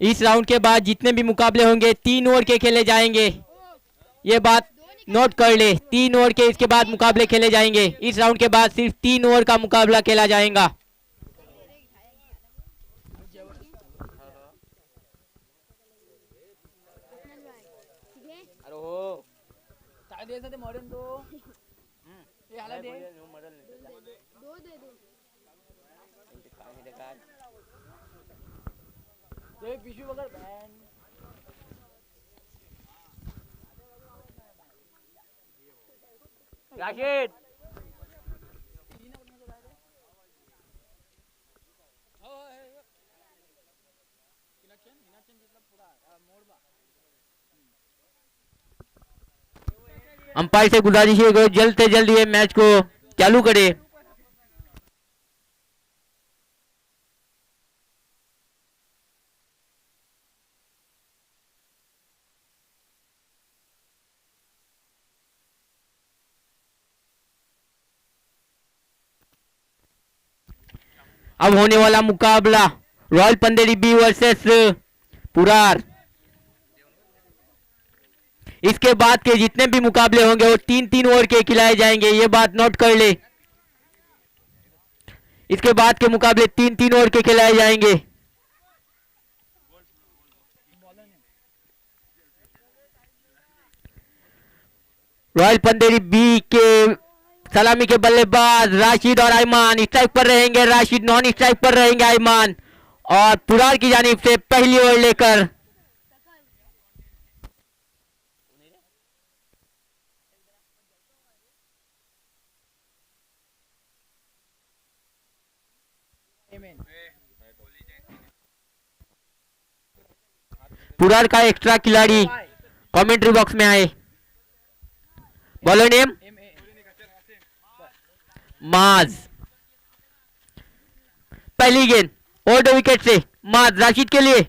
इस राउंड के बाद जितने भी मुकाबले होंगे 3 ओवर के खेले जाएंगे। ये बात नोट कर ले, 3 ओवर के इसके बाद मुकाबले खेले जाएंगे। इस राउंड के बाद सिर्फ 3 ओवर का मुकाबला खेला जाएगा। राशिद अंपायर से गुजारिश है जल्द से जल्द ये मैच को चालू करे। अब होने वाला मुकाबला रॉयल पंदेरी बी वर्सेस पुरार। इसके बाद के जितने भी मुकाबले होंगे वो 3-3 ओवर के खिलाए जाएंगे। ये बात नोट कर ले, इसके बाद के मुकाबले 3-3 ओवर के खिलाए जाएंगे। रॉयल पंदेरी बी के सलामी के बल्लेबाज राशिद और आयमान स्ट्राइक पर रहेंगे, राशिद नॉन स्ट्राइक पर रहेंगे आयमान। और पुरार की जानिब से पहली ओवर लेकर पुरार का एक्स्ट्रा खिलाड़ी कमेंट्री बॉक्स में आए। बॉलर नेम माज। पहली गेंद ओवर द विकेट से माज राशिद के लिए।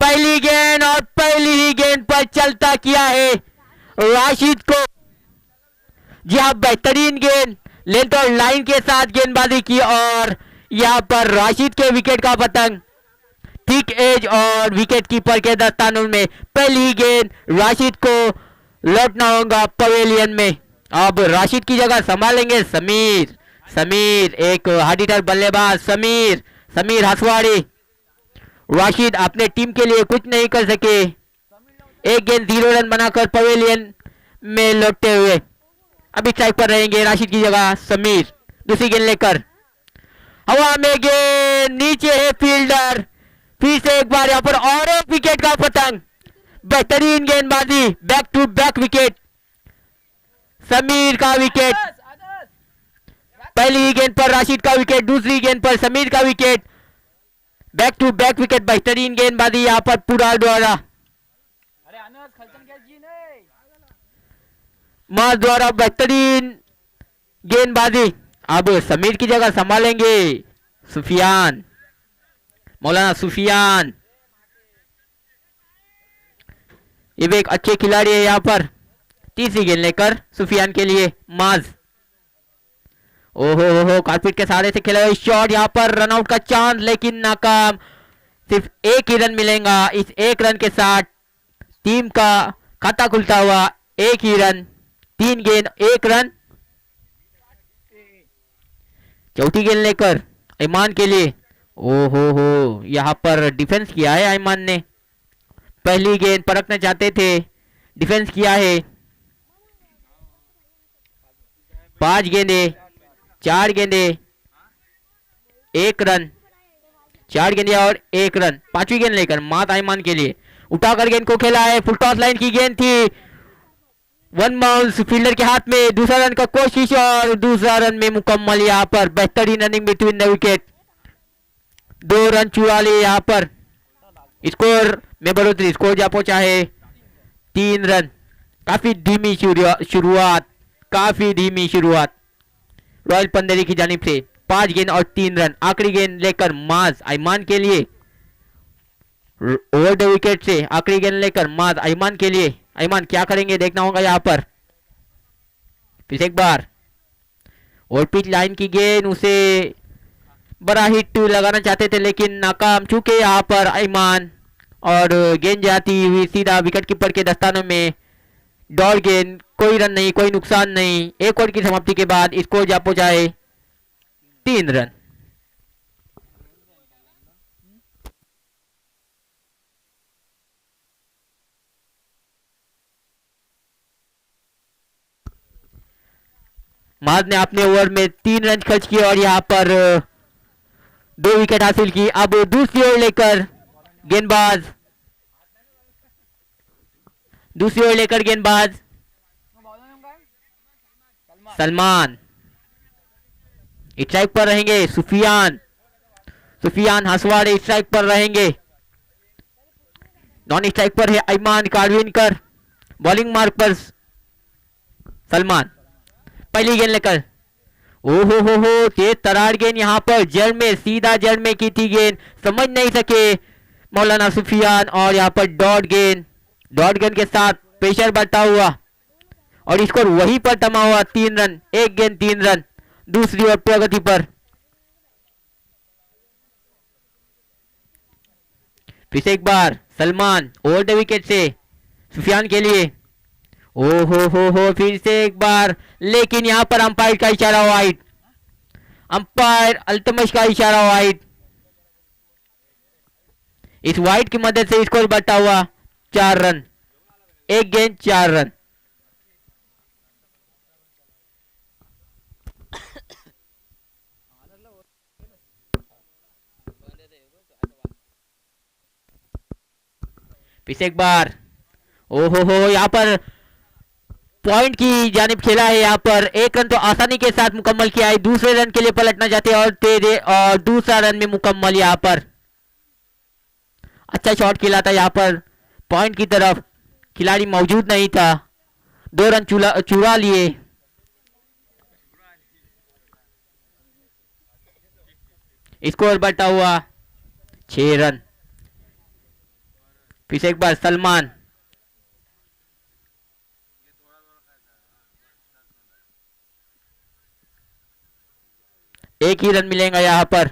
पहली गेंद और पहली ही गेंद पर चलता किया है राशिद को। जी हाँ, बेहतरीन गेंद लेंथ और लाइन के साथ गेंदबाजी की और यहां पर राशिद के विकेट का पतंग ठीक एज और विकेट कीपर के दस्तानों में। पहली गेंद राशिद को लौटना होगा पवेलियन में। अब राशिद की जगह संभालेंगे समीर। समीर एक हार्ड हिटर बल्लेबाज समीर हसवाड़ी। राशिद अपने टीम के लिए कुछ नहीं कर सके, एक गेंद 0 रन बनाकर पवेलियन में लौटते हुए। अभी स्ट्राइक पर रहेंगे राशिद की जगह समीर। दूसरी गेंद लेकर हवा में गेंद नीचे है फील्डर। फिर से एक बार यहां पर और एक विकेट का पतंग। बेहतरीन गेंदबाजी, back to back wicket, Sameer का विकेट। पहली गेंद पर राशिद का विकेट, दूसरी गेंद पर समीर का wicket, back to back wicket. बेहतरीन गेंदबाजी यहां पर पुरार द्वारा, माज द्वारा बेहतरीन गेंदबाजी। अब समीर की जगह संभालेंगे सुफियान, मौलाना सुफियान। ये भी एक अच्छे खिलाड़ी है यहाँ पर। तीसरी गेंद लेकर सुफियान के लिए माज। ओहो हो कारपेट के सहारे से खेला हुआ शॉट, यहाँ पर रनआउट का चांस लेकिन नाकाम। सिर्फ एक ही रन मिलेगा। इस एक रन के साथ टीम का खाता खुलता हुआ। एक ही रन, 3 गेंद 1 रन। चौथी गेंद लेकर ईमान के लिए। ओहो हो, यहाँ पर डिफेंस किया है ईमान ने। पहली गेंद परखना चाहते थे, डिफेंस किया है। 5 गेंदे 4 गेंदे 1 रन, 4 गेंदे और 1 रन। 5वीं गेंद लेकर मात आयमान के लिए उठाकर गेंद को खेला है। फुल टॉस लाइन की गेंद थी, 1 बाउंस फील्डर के हाथ में। दूसरा रन का कोशिश और दूसरा रन में मुकम्मल। यहाँ पर बेहतरीन running between the wicket, 2 run चुरा लिए। यहाँ पर स्कोर में बढ़ोतरी, स्कोर जा पहुंचा है 3 रन। काफी धीमी शुरुआत, काफी धीमी शुरुआत रॉयल पंदेरी की जानिब से। 5 गेंद और 3 रन। आखिरी गेंद लेकर माज आयमान के लिए ओवर द विकेट से। आखिरी गेंद लेकर माज आयमान के लिए। आयमान क्या करेंगे देखना होगा यहाँ पर। फिर एक बार और पिच लाइन की गेंद, उसे बड़ा हिट लगाना चाहते थे लेकिन नाकाम, चूंकि यहाँ पर ईमान और गेंद जाती हुई सीधा विकेट कीपर के दस्तानों में। डॉट गेंद, कोई रन नहीं, कोई नुकसान नहीं। एक ओवर की समाप्ति के बाद स्कोर जा पहुंचाए 3 रन। माज ने अपने ओवर में 3 रन खर्च किए और यहाँ पर 2 विकेट हासिल की। अब दूसरी ओवर लेकर गेंदबाज, दूसरी ओवर लेकर गेंदबाज सलमान। स्ट्राइक पर रहेंगे सुफियान, सुफियान हसवाड़े स्ट्राइक पर रहेंगे। नॉन स्ट्राइक पर है ईमान कारविनकर। बॉलिंग मार्क पर सलमान। पहली गेंद लेकर, ओहो हो तेज तरार गेंद यहाँ पर जड़ में, सीधा जड़ में की थी गेंद, समझ नहीं सके मौलाना सुफियान। और यहाँ पर डॉट गेंद, डॉट गेंद के साथ प्रेशर बढ़ता हुआ और स्कोर वहीं पर थमा हुआ 3 रन। एक गेंद 3 रन। दूसरी ओवर प्रगति पर। फिर से एक बार सलमान ओवर द विकेट से सुफियान के लिए। हो फिर से एक बार, लेकिन यहां पर अंपायर का इशारा वाइड, अंपायर अल्तमश का इशारा वाइड। इस वाइड की मदद से स्कोर बढ़ता हुआ 4 रन। एक गेंद 4 रन। फिर से एक बार, ओहो यहाँ पर पॉइंट की जानिब खेला है। यहाँ पर एक रन तो आसानी के साथ मुकम्मल किया है। दूसरे रन के लिए पलटना चाहते हैं और तेरे, और दूसरा रन में मुकम्मल। यहाँ पर अच्छा शॉट खेला था, यहाँ पर पॉइंट की तरफ खिलाड़ी मौजूद नहीं था। 2 रन चुरा लिए। स्कोर बढ़ता हुआ 6 रन। फिर से एक बार सलमान, एक ही रन मिलेगा यहाँ पर।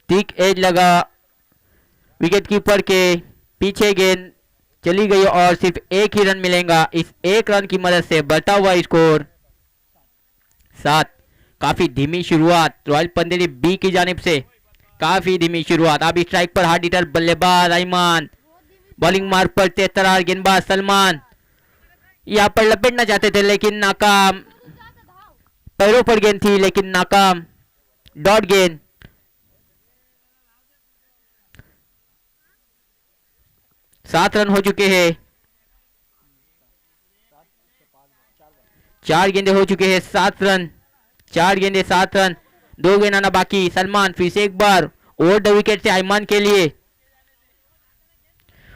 थिक एज लगा, विकेट कीपर के पीछे गेंद चली गई और सिर्फ एक ही रन मिलेगा। इस एक रन की मदद से बढ़ता हुआ स्कोर 7। काफी धीमी शुरुआत रॉयल पंदेरी बी की जानिब से, काफी धीमी शुरुआत। अब स्ट्राइक पर हार्ड हिटर बल्लेबाज ईमान, बॉलिंग मार्क पर तेज तरार गेंदबाज सलमान। यहाँ पर लपेटना चाहते थे लेकिन नाकाम, पैरों पर गेंद थी लेकिन नाकाम। डॉट गेंद। सात रन हो चुके हैं। 4 गेंदे हो चुके हैं, 7 रन। 4 गेंदे 7 रन, 2 गेंद आना बाकी। सलमान फिर से एक बार ओवर द विकेट से ईमान के लिए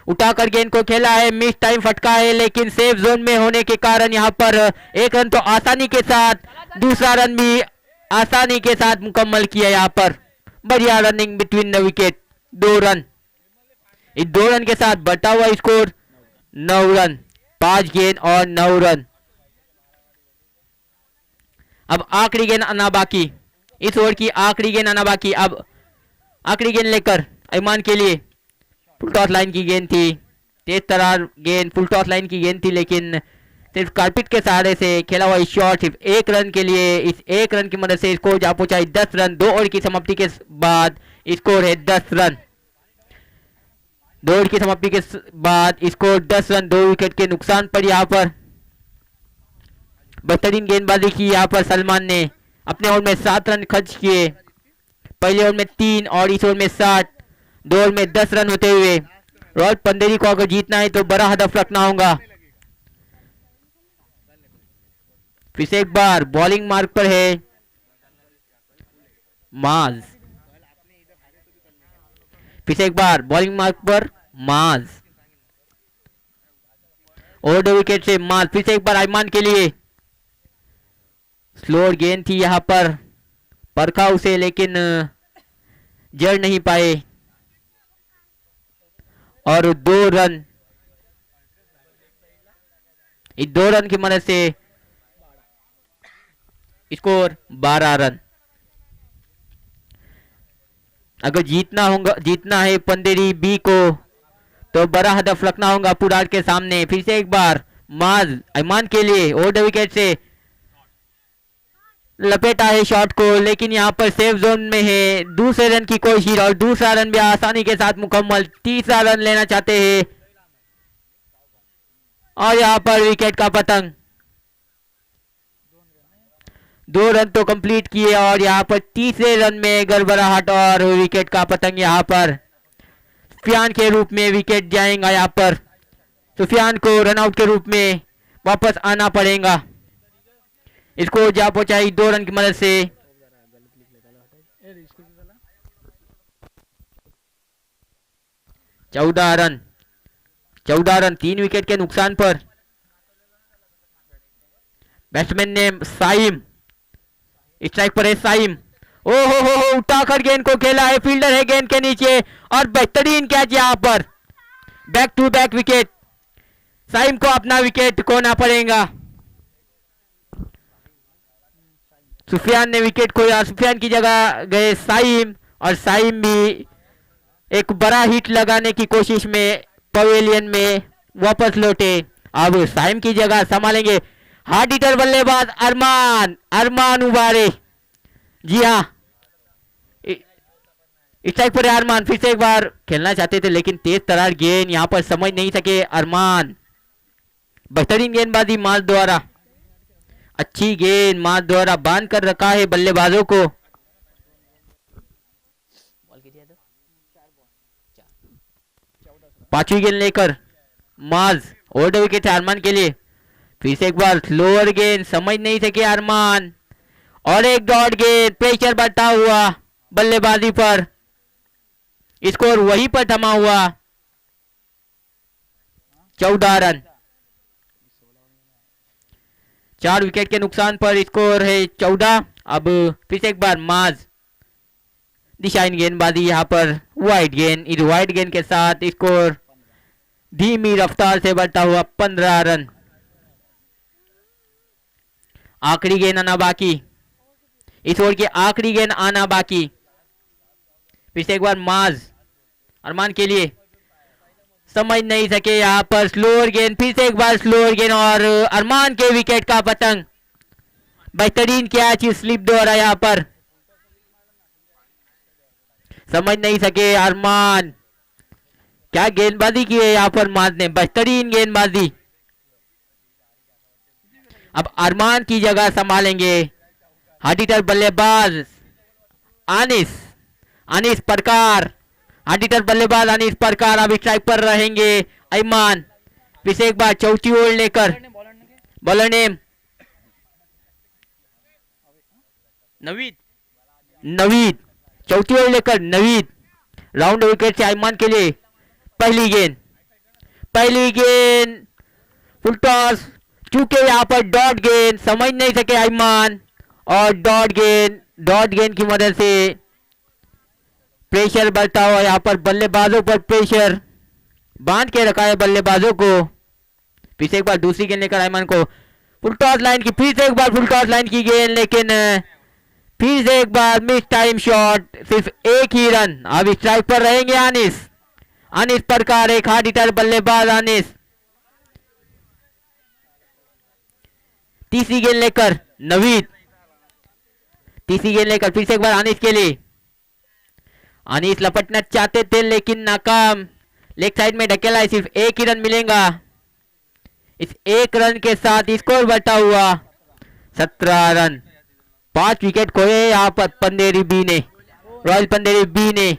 उठाकर गेंद को खेला है, मिस टाइम फटका है लेकिन सेफ जोन में होने के कारण यहाँ पर एक रन तो आसानी के साथ, दूसरा रन भी आसानी के साथ मुकम्मल किया। यहाँ पर बढ़िया running between the wicket. 2 run. इस 2 रन के साथ बढ़ता हुआ स्कोर 9 रन। 5 गेंद और 9 रन। अब आखिरी गेंद आना बाकी, इस ओवर की आखिरी गेंद आना बाकी। अब आखिरी गेंद लेकर ईमान के लिए फुल टॉस लाइन की गेंद थी, तेज तरार गेंद फुल टॉस लाइन की गेंद थी लेकिन सिर्फ कारपेट के सहारे से खेला हुआ शॉट सिर्फ 1 रन के लिए। इस 1 रन की मदद से स्कोर जा पहुंचा 10 रन। 2 ओवर की समाप्ति के बाद स्कोर है 10 रन। 2 ओवर की समाप्ति के बाद स्कोर 10 रन। 2 विकेट के नुकसान पर यहाँ पर बेहतरीन गेंदबाजी की। यहाँ पर सलमान ने अपने ओवर में 7 रन खर्च किए। पहले ओवर में 3 और इस ओवर में 60। 2 ओवर में 10 रन होते हुए रॉयल पंदेरी को अगर जीतना है तो बड़ा हदफ रखना होगा। फिर से एक बार बॉलिंग मार्क पर है माज। फिर से एक बार बॉलिंग मार्क पर माज। ओवर द विकेट से माज। फिर से एक बार ईमान के लिए स्लोअर गेंद थी, यहां पर परखा उसे लेकिन जड़ नहीं पाए और 2 रन। इस 2 रन की मदद से स्कोर 12 रन। अगर जीतना है पंदेरी बी को तो बड़ा हदफ रखना होगा पुराट के सामने। फिर से एक बार माज ईमान के लिए ओवर द विकेट से लपेटा है शॉट को, लेकिन यहाँ पर सेफ जोन में है। दूसरे रन की कोशिश और दूसरा रन भी आसानी के साथ मुकम्मल। तीसरा रन लेना चाहते हैं और यहाँ पर विकेट का पतंग। 2 रन तो कंप्लीट किए और यहाँ पर तीसरे रन में गड़बड़ाहट और विकेट का पतंग। यहाँ पर सुफियान के रूप में विकेट जाएगा। यहाँ पर सुफियान को रनआउट के रूप में वापस आना पड़ेगा। इसको जा पहुंचाई 2 रन की मदद से। चौदह रन 3 विकेट के नुकसान पर। बैट्समैन ने साइम, स्ट्राइक पर है साइम। ओ हो उठाकर गेंद को खेला है, फील्डर है गेंद के नीचे और बेहतरीन कैच यहाँ पर। Back to back wicket, Saim को अपना विकेट खोना पड़ेगा। सुफियान ने विकेट खोया, सुफियान की जगह गए साइम और साइम भी एक बड़ा हिट लगाने की कोशिश में पवेलियन में वापस लौटे। अब साइम की जगह संभालेंगे हार्ड हिटर बल्लेबाज अरमान उबारे। जी हाँ, स्ट्राइक पर अरमान फिर से एक बार खेलना चाहते थे लेकिन तेज तरार गेंद यहाँ पर समझ नहीं सके अरमान। बेहतरीन गेंदबाजी माज द्वारा, अच्छी गेंद माज द्वारा बांध कर रखा है बल्लेबाजों को। पांचवी गेंद लेकर माज ओवर द विकेट है अरमान के लिए। फिर से एक बार स्लोअर गेंद, समझ नहीं सके अरमान और एक डॉट गेंद, प्रेशर बढ़ता हुआ बल्लेबाजी पर, स्कोर वहीं पर थमा हुआ। 14 रन 4 विकेट के नुकसान पर स्कोर है 14। अब फिर से एक बार माज दिशाहीन गेंदबाजी यहाँ पर वाइड गेंद, इस वाइड गेंद के साथ स्कोर धीमी रफ्तार से बढ़ता हुआ 15 रन। आखिरी गेंद आना बाकी, इस ओवर की आखिरी गेंद आना बाकी। फिर से एक बार माज अरमान के लिए, समझ नहीं सके यहाँ पर स्लोअर गेंद, फिर से एक बार स्लोअर गेंद और अरमान के विकेट का पतंग। बेहतरीन कैच स्लिप द्वारा यहाँ पर, समझ नहीं सके अरमान। क्या गेंदबाजी की है यहाँ पर माज ने, बेहतरीन गेंदबाजी। अब अरमान की जगह संभालेंगे हार्ड हिटर बल्लेबाज अनीस परकार। हार्ड हिटर बल्लेबाज अनीस परकार अब स्ट्राइक पर रहेंगे ईमान। फिर से एक बार चौथी ओवर लेकर बॉलर नेम नवीद, चौथी ओवर लेकर नवीद। राउंड विकेट से ईमान के लिए पहली गेंद फुल टॉस, चूंकि यहाँ पर डॉट गेंद, समझ नहीं सके ईमान और डॉट गेंद की मदद से प्रेशर बढ़ता हुआ यहाँ पर बल्लेबाजों पर, प्रेशर बांध के रखा है बल्लेबाजों को। फिर से एक बार दूसरी गेंद लेकर ईमान को फुल टॉस लाइन की, फिर से एक बार फुल टॉस लाइन की गेंद, लेकिन फिर से एक बार मिस टाइम शॉट, सिर्फ एक ही रन। अब स्ट्राइक पर रहेंगे अनीस परकार, एक हार्ड हिटर बल्लेबाज अनीस। तीसरी गेंद लेकर नवीद, फिर से एक बार अनीस के लिए। अनीस लपटना चाहते थे लेकिन नाकाम, लेग साइड में ढकेला है, सिर्फ एक ही रन मिलेगा। इस एक रन के साथ स्कोर बढ़ता हुआ 17 रन। 5 विकेट खोए यहाँ पर रॉयल पंदेरी बी ने।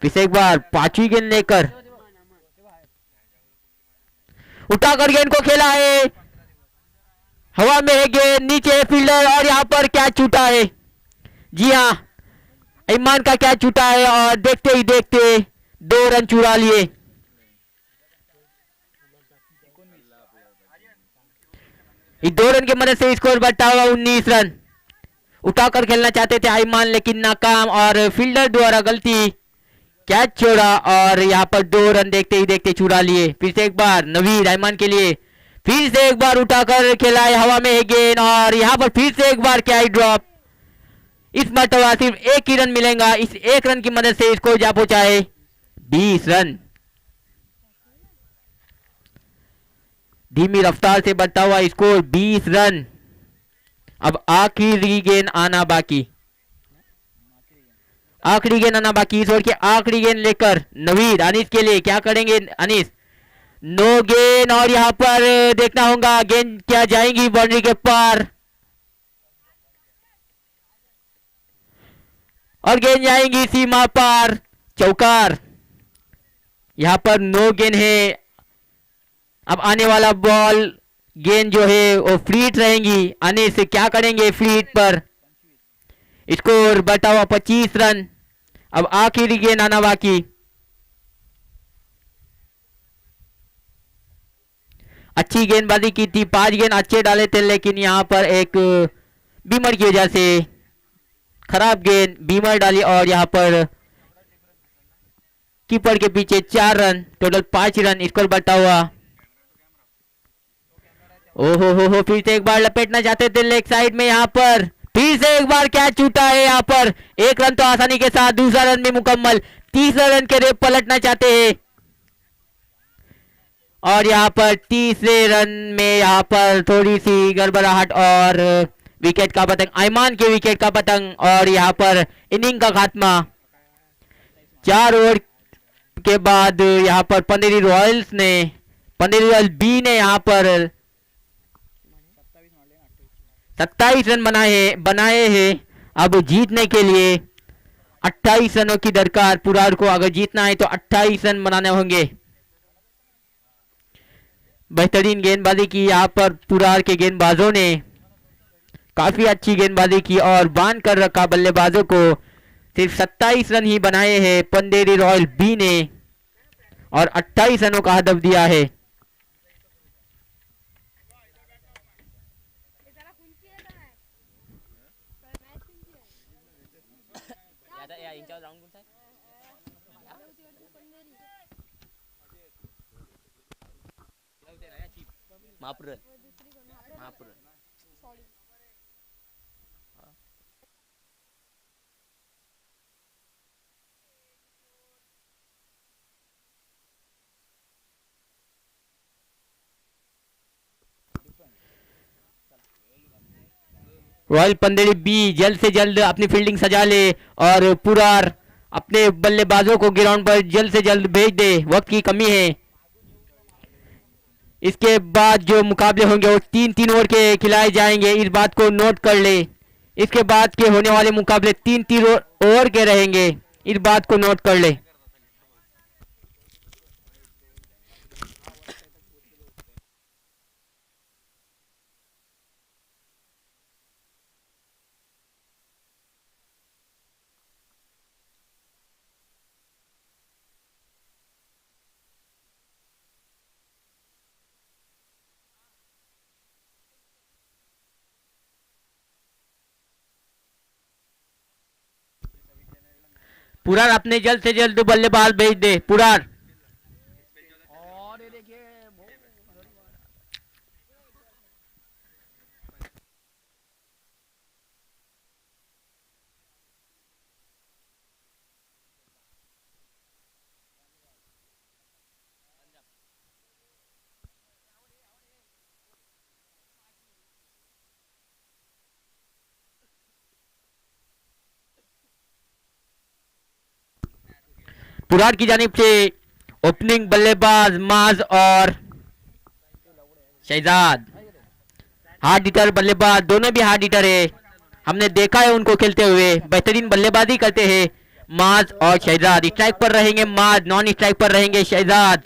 फिर से एक बार पांचवी गेंद लेकर उठाकर गेंद को खेला है, हवा में है गेंद, नीचे फील्डर और यहाँ पर कैच छूटा है। जी हाँ, ईमान का कैच छूटा है और देखते ही देखते 2 रन चुरा लिए। इस 2 रन की मदद से स्कोर बढ़ता हुआ 19 रन। उठाकर खेलना चाहते थे ईमान लेकिन नाकाम और फील्डर द्वारा गलती, कैच छोड़ा और यहाँ पर 2 रन देखते ही देखते चुरा लिए। फिर से एक बार नवीद ईमान के लिए, फिर से एक बार उठाकर खेला है, हवा में है गेंद और यहाँ पर फिर से एक बार कैच ड्रॉप। इस मरतबा सिर्फ एक ही रन मिलेगा, इस एक रन की मदद से इसको जा पहुंचा है 20 रन। धीमी रफ्तार से बढ़ता हुआ स्कोर 20 रन। अब आखिरी गेंद आना बाकी, आखिरी गेंद आना बाकी। इस ओवर की आखिरी गेंद लेकर नवीद अनीस के लिए, क्या करेंगे अनीस? नो गेंद, और यहां पर देखना होगा गेंद क्या जाएंगी बाउंड्री के पार, और गेंद जाएंगी सीमा पार, चौकार। यहां पर नो गेंद है। अब आने वाला बॉल गेंद जो है वो फ्लीट रहेंगी, अनीस से क्या करेंगे फ्लीट पर। स्कोर बढ़ता हुआ 25 रन। अब आखिरी गेंद आना बाकी। अच्छी गेंदबाजी की थी, 5 गेंद अच्छे डाले थे, लेकिन यहां पर एक बीमर की वजह से खराब गेंद बीमर डाली, और यहां पर कीपर के पीछे 4 रन, टोटल 5 रन। स्कोर बढ़ता हुआ। ओहो हो, फिर से एक बार लपेटना चाहते थे लेग साइड में, यहां पर फिर से एक बार कैच छूटा है। यहां पर एक रन तो आसानी के साथ, दूसरा रन भी मुकम्मल, तीसरा रन के रेप पलटना चाहते हैं, और यहां पर तीसरे रन में यहां पर थोड़ी सी गड़बड़ाहट और विकेट का पतंग, आयमान के विकेट का पतंग, और यहां पर इनिंग का खात्मा। 4 ओवर के बाद यहां पर पंडेरी रॉयल्स बी ने यहां पर 27 रन बनाए हैं। अब जीतने के लिए 28 रनों की दरकार पुरार को, अगर जीतना है तो 28 रन बनाने होंगे। बेहतरीन गेंदबाजी की यहां पर पुरार के गेंदबाजों ने, काफी अच्छी गेंदबाजी की और बांध कर रखा बल्लेबाजों को। सिर्फ 27 रन ही बनाए हैं पंडेरी रॉयल बी ने, और 28 रनों का हदफ दिया है। रॉयल पंदेरी बी जल्द से जल्द अपनी फील्डिंग सजा ले, और पुरार अपने बल्लेबाजों को ग्राउंड पर जल्द से जल्द भेज दे, वक्त की कमी है। इसके बाद जो मुकाबले होंगे वो 3-3 ओवर के खिलाए जाएंगे, इस बात को नोट कर ले। इसके बाद के होने वाले मुकाबले 3-3 ओवर के रहेंगे, इस बात को नोट कर ले। पुरार अपने जल्द से जल्द बल्लेबाज भेज दे, पुरार। पुरार की जानिब से ओपनिंग बल्लेबाज माज और शहजाद, हार्ड हिटर बल्लेबाज, दोनों भी हार्ड हिटर है, हमने देखा है उनको खेलते हुए, बेहतरीन बल्लेबाजी करते हैं माज और शहजाद। स्ट्राइक पर रहेंगे माज, नॉन स्ट्राइक पर रहेंगे शहजाद।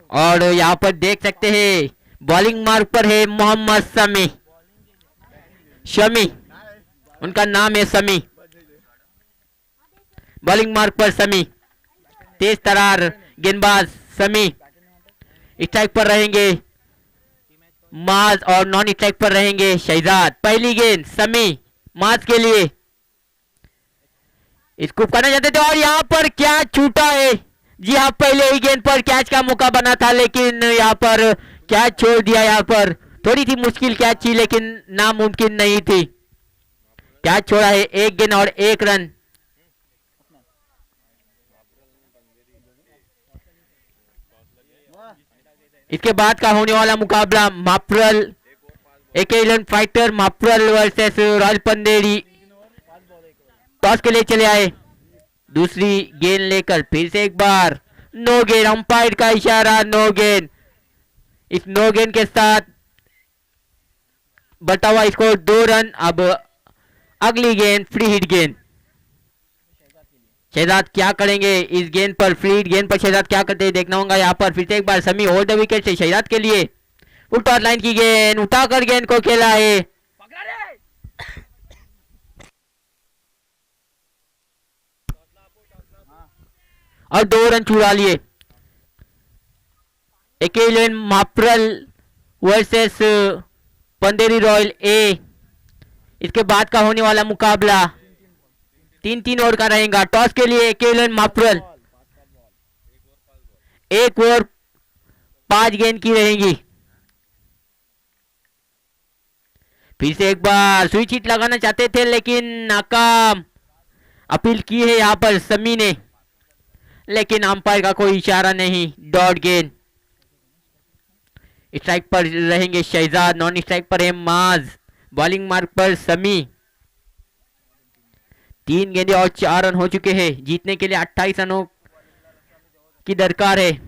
और यहाँ पर देख सकते हैं बॉलिंग मार्क पर है मोहम्मद शमी, उनका नाम है शमी, बॉलिंग मार्क पर शमी, तेज तरार गेंदबाज शमी। स्ट्राइक पर रहेंगे माज और नॉन स्ट्राइक पर रहेंगे शहजाद। पहली गेंद शमी माज के लिए, स्कूप करना चाहते थे, और यहाँ पर क्या छूटा है। जी हाँ, पहले ही गेंद पर कैच का मौका बना था, लेकिन यहाँ पर कैच छोड़ दिया। यहाँ पर थोड़ी सी मुश्किल कैच थी लेकिन नामुमकिन नहीं थी। कैच छोड़ा है, 1 गेंद और 1 रन। इसके बाद का होने वाला मुकाबला Mapral AK11 fighter Mapral versus royal Panderi. Toss के लिए चले आए, दूसरी गेंद लेकर फिर से एक बार नो गेंद, अंपायर का इशारा नो गेंद। इस नो गेंद के साथ बढ़ता हुआ स्कोर 2 रन। अब अगली गेंद फ्री हिट गेंद, शहजाद क्या करेंगे इस गेंद पर? फ्री हिट गेंद पर शहजाद क्या करते हैं देखना होगा। यहाँ पर फिर से एक बार समी होल्ड द विकेट से शहजाद के लिए उल्टा लाइन की गेंद, उठाकर गेंद को खेला है और 2 रन चुरा लिए। AK11 माप्रल वर्सेस पंदेरी रॉयल ए। इसके बाद का होने वाला मुकाबला 3-3 ओवर का रहेगा। टॉस के लिए AK11 माप्रल, 1 ओवर 5 गेंद की रहेगी। फिर से एक बार स्विच हिट लगाना चाहते थे लेकिन नाकाम। अपील की है यहाँ पर समी ने, लेकिन अंपायर का कोई इशारा नहीं। डॉट गेंद, स्ट्राइक पर रहेंगे शहजाद, नॉन स्ट्राइक पर है माज, बॉलिंग मार्क पर समी। 3 गेंदे और 4 रन हो चुके हैं। जीतने के लिए 28 रनों की दरकार है।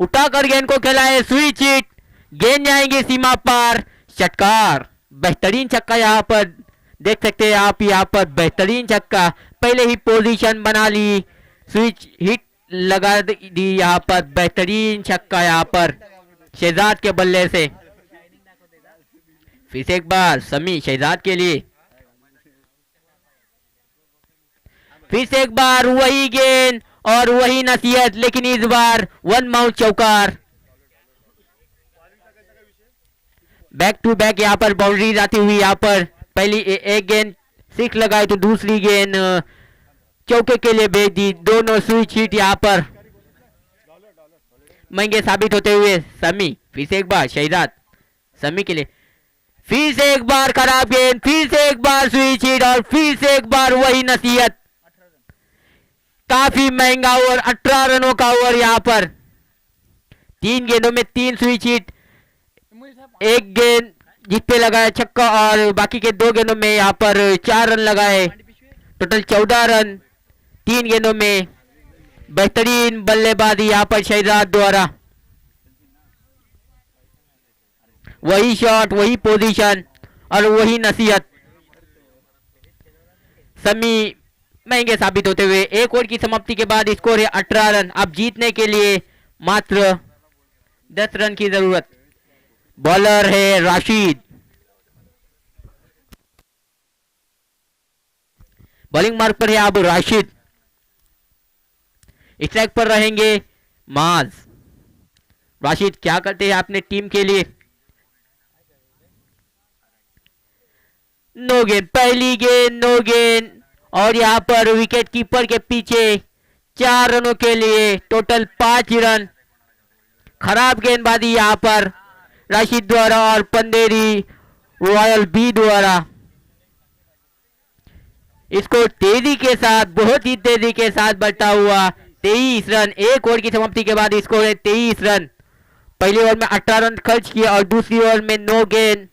उठाकर गेंद को खेला है, स्विच हिट, गेंद जाएंगे सीमा पार, षटकार। बेहतरीन छक्का यहाँ पर देख सकते हैं आप, यहाँ पर बेहतरीन छक्का, पहले ही पोजीशन बना ली, स्विच हिट लगा दी यहाँ पर, बेहतरीन छक्का यहाँ पर शहजाद के बल्ले से। फिर से एक बार समी शहजाद के लिए, फिर से एक बार वही गेंद और वही नसीहत, लेकिन इस बार 1 माउथ चौकार। बैक टू बैक यहाँ पर बाउंड्रीज आती हुई, यहाँ पर पहली एक गेंद 6 लगाई तो दूसरी गेंद चौके के लिए भेज दी। दोनों स्विच हिट यहाँ पर महंगे साबित होते हुए समी। फिर से एक बार शहजाद समी के लिए, फिर से एक बार खराब गेंद, फिर से एक बार स्विच हिट और फिर से एक बार वही नसीहत। काफी महंगा ओवर, 18 रनों का ओवर यहाँ पर। 3 गेंदों में 3 स्विच हिट, 1 गेंद जिस पे लगाया छक्का और बाकी के 2 गेंदों में यहाँ पर 4 रन लगाए। टोटल 14 रन 3 गेंदों में। बेहतरीन बल्लेबाजी यहाँ पर शहजाद द्वारा, वही शॉट, वही पोजीशन और वही नसीहत। समी महंगे साबित होते हुए 1 ओवर की समाप्ति के बाद स्कोर है 18 रन। अब जीतने के लिए मात्र 10 रन की जरूरत। बॉलर है राशिद, बॉलिंग मार्क पर है अब राशिद, स्ट्राइक पर रहेंगे माज। राशिद क्या करते हैं अपने टीम के लिए? नो गेंद, पहली गेंद नो गेंद और यहाँ पर विकेट कीपर के पीछे 4 रनों के लिए टोटल 5 रन। खराब गेंदबाजी यहाँ पर राशिद द्वारा और पंदेरी रॉयल बी द्वारा। इसको तेजी के साथ, बहुत ही तेजी के साथ बढ़ता हुआ 23 रन। 1 ओवर की समाप्ति के बाद स्कोर है 23 रन। पहले ओवर में 18 रन खर्च किए और दूसरी ओवर में 9 गेंद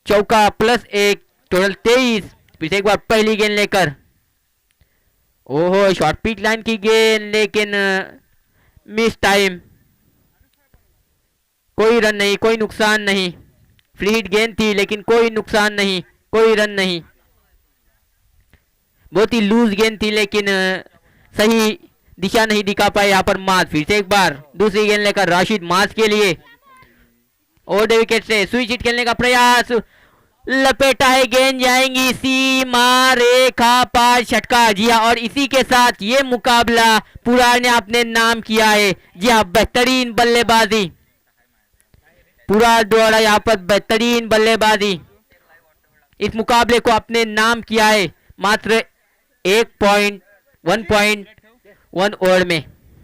चौका प्लस 1, टोटल 23। फिर से एक बार पहली गेंद लेकर, ओहो शॉर्ट पिच लाइन की गेंद लेकिन मिस टाइम। कोई रन नहीं, कोई नुकसान नहीं। फ्री हिट गेंद थी लेकिन कोई नुकसान नहीं, कोई रन नहीं। बहुत ही लूज गेंद थी लेकिन सही दिशा नहीं दिखा पाए यहाँ पर माज। फिर से एक बार दूसरी गेंद लेकर राशिद माज के लिए, ओवर विकेट से स्विच हिट खेलने का प्रयास, लपेटा है, गेंद जाएंगी सीमा रेखा पार, षटका। जी हाँ, और इसी के साथ ये मुकाबला पुराण ने अपने नाम किया है। जी हाँ, बेहतरीन बल्लेबाजी पुराण द्वारा, यहाँ पर बेहतरीन बल्लेबाजी, इस मुकाबले को अपने नाम किया है मात्र 1.1 ओवर में।